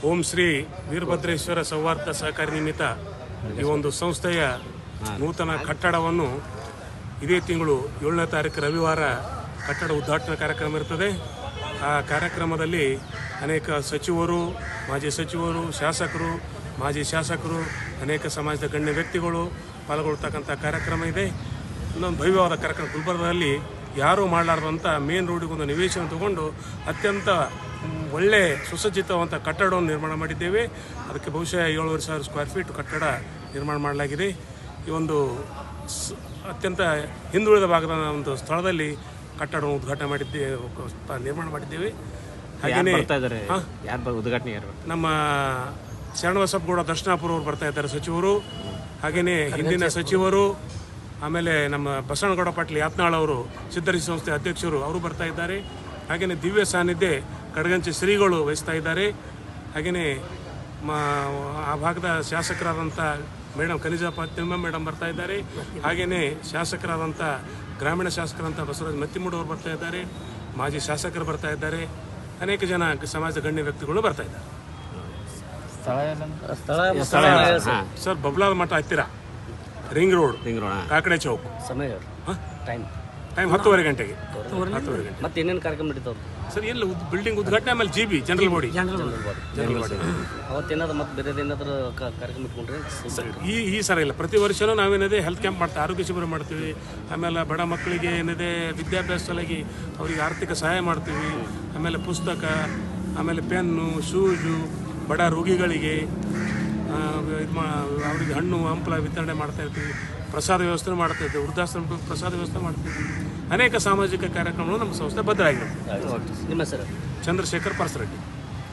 ಓಂ ಶ್ರೀ ವೀರಭದ್ರೇಶ್ವರ ಸೌಹಾರ್ದ ಸಹಕಾರಿ ನಿಮಿತ್ತ ಈ ಒಂದು ಸಂಸ್ಥೆಯ ನೂತನ ಕಟ್ಟಡವನ್ನು ಇದೇ ತಿಂಗಳು 7ನೇ ತಾರೀಕು ರವಿವಾರ ಕಟ್ಟಡ ಉದ್ಘಾಟನಾ ಕಾರ್ಯಕ್ರಮ ಇರುತ್ತದೆ. ಆ ಕಾರ್ಯಕ್ರಮದಲ್ಲಿ ಅನೇಕ ಸಚಿವರು, ಮಾಜಿ ಸಚಿವರು, ಶಾಸಕರು, ಮಾಜಿ ಶಾಸಕರು, ಅನೇಕ ಸಮಾಜದ ಗಣ್ಯ ವ್ಯಕ್ತಿಗಳು ಪಾಲ್ಗೊಳ್ತಕ್ಕಂಥ ಕಾರ್ಯಕ್ರಮ ಇದೆ. ಇನ್ನೊಂದು ಭವ್ಯವಾದ ಕಾರ್ಯಕ್ರಮ ಗುಲ್ಬರ್ಗದಲ್ಲಿ ಯಾರೂ ಮಾಡಲಾರ್ದಂಥ ಮೇನ್ ರೋಡಿಗೆ ಒಂದು ನಿವೇಶನ ತಗೊಂಡು ಅತ್ಯಂತ ಒಳ್ಳೆ ಸುಸಜ್ಜಿತವಂಥ ಕಟ್ಟಡವನ್ನು ನಿರ್ಮಾಣ ಮಾಡಿದ್ದೇವೆ. ಅದಕ್ಕೆ ಬಹುಶಃ 7,500 ಸ್ಕ್ವೇರ್ ಫೀಟ್ ಕಟ್ಟಡ ನಿರ್ಮಾಣ ಮಾಡಲಾಗಿದೆ. ಈ ಒಂದು ಅತ್ಯಂತ ಹಿಂದುಳಿದ ಭಾಗದ ಒಂದು ಸ್ಥಳದಲ್ಲಿ ಕಟ್ಟಡವನ್ನು ಉದ್ಘಾಟನೆ ನಿರ್ಮಾಣ ಮಾಡಿದ್ದೇವೆ. ಹಾಗೆಯೇ ಉದ್ಘಾಟನೆ ನಮ್ಮ ಶರಣಬಸಪ್ಪಗೌಡ ದರ್ಶನಾಪುರ ಅವರು ಬರ್ತಾ ಇದ್ದಾರೆ ಸಚಿವರು. ಹಾಗೆಯೇ ಹಿಂದಿನ ಸಚಿವರು, ಆಮೇಲೆ ನಮ್ಮ ಬಸವನಗೌಡ ಪಾಟೀಲ್ ಯಾತ್ನಾಳ್ ಅವರು ಸಿದ್ಧರಿಸಿ ಸಂಸ್ಥೆ ಅಧ್ಯಕ್ಷರು ಅವರು ಬರ್ತಾ ಇದ್ದಾರೆ. ಹಾಗೆಯೇ ದಿವ್ಯ ಸಾನ್ನಿಧ್ಯ ಕಡಗಂಚಿ ಶ್ರೀಗಳು ವಹಿಸ್ತಾ ಇದ್ದಾರೆ. ಹಾಗೆಯೇ ಆ ಭಾಗದ ಶಾಸಕರಾದಂಥ ಮೇಡಮ್ ಕನಿಜಾ ತಿಮ್ಮ ಮೇಡಮ್ ಬರ್ತಾ ಇದ್ದಾರೆ. ಹಾಗೆಯೇ ಶಾಸಕರಾದಂಥ ಗ್ರಾಮೀಣ ಶಾಸಕರಂಥ ಬಸವರಾಜ್ ಮತ್ತಿಮೂಡು ಅವರು ಬರ್ತಾ ಇದ್ದಾರೆ. ಮಾಜಿ ಶಾಸಕರು ಬರ್ತಾ ಇದ್ದಾರೆ. ಅನೇಕ ಜನ ಸಮಾಜದ ಗಣ್ಯ ವ್ಯಕ್ತಿಗಳು ಬರ್ತಾ ಇದ್ದಾರೆ. ಸರ್, ಬಬ್ಲಾದ ಮಠ ಹತ್ತಿರ, ರಿಂಗ್ ರೋಡ್, ಕಾಕಡೆ ಚೌಕ್. ಸಮಯ ಟೈಮ್ 10:30 ಗಂಟೆಗೆ. ಮತ್ತೆ ಏನೇನು ಕಾರ್ಯಕ್ರಮ ನಡೀತಾವ್ರು ಸರ್? ಎಲ್ಲ ಬಿಲ್ಡಿಂಗ್ ಉದ್ಘಾಟನೆ, ಆಮೇಲೆ GB ಜನರಲ್ ಬಾಡಿ ಅವತ್ತೇನಾದ್ರು ಮತ್ತೆ ಬೇರೆ ಏನಾದ್ರು ಕಾರ್ಯಕ್ರಮ ಇಟ್ಕೊಂಡ್ರೆ ಈ ಸರ ಇಲ್ಲ. ಪ್ರತಿ ವರ್ಷನೂ ನಾವೇನಿದೆ ಹೆಲ್ತ್ ಕ್ಯಾಂಪ್ ಮಾಡ್ತೀವಿ, ಆರೋಗ್ಯ ಶಿಬಿರ ಮಾಡ್ತೀವಿ. ಆಮೇಲೆ ಬಡ ಮಕ್ಕಳಿಗೆ ಏನಿದೆ ವಿದ್ಯಾಭ್ಯಾಸ ಸಲುವಾಗಿ ಅವರಿಗೆ ಆರ್ಥಿಕ ಸಹಾಯ ಮಾಡ್ತೀವಿ. ಆಮೇಲೆ ಪುಸ್ತಕ, ಆಮೇಲೆ ಪೆನ್ನು, ಶೂಸು, ಬಡ ರೋಗಿಗಳಿಗೆ ಅವರಿಗೆ ಹಣ್ಣು ಹಂಪಲ ವಿತರಣೆ ಮಾಡ್ತಾ ಇರ್ತೀವಿ. ಪ್ರಸಾದ ವ್ಯವಸ್ಥೆ ಮಾಡ್ತಾ ಇದ್ದೀವಿ. ವೃದ್ಧಾಶ್ರಮ ಪ್ರಸಾದ ವ್ಯವಸ್ಥೆ ಮಾಡ್ತೀವಿ. ಅನೇಕ ಸಾಮಾಜಿಕ ಕಾರ್ಯಕ್ರಮಗಳು ನಮ್ಮ ಸಂಸ್ಥೆ ಬದ್ಧರಾಗಿರುತ್ತೆ. ನಿಮ್ಮ ಹೆಸರು? ಚಂದ್ರಶೇಖರ್ ಪರಸರೆಡ್ಡಿ.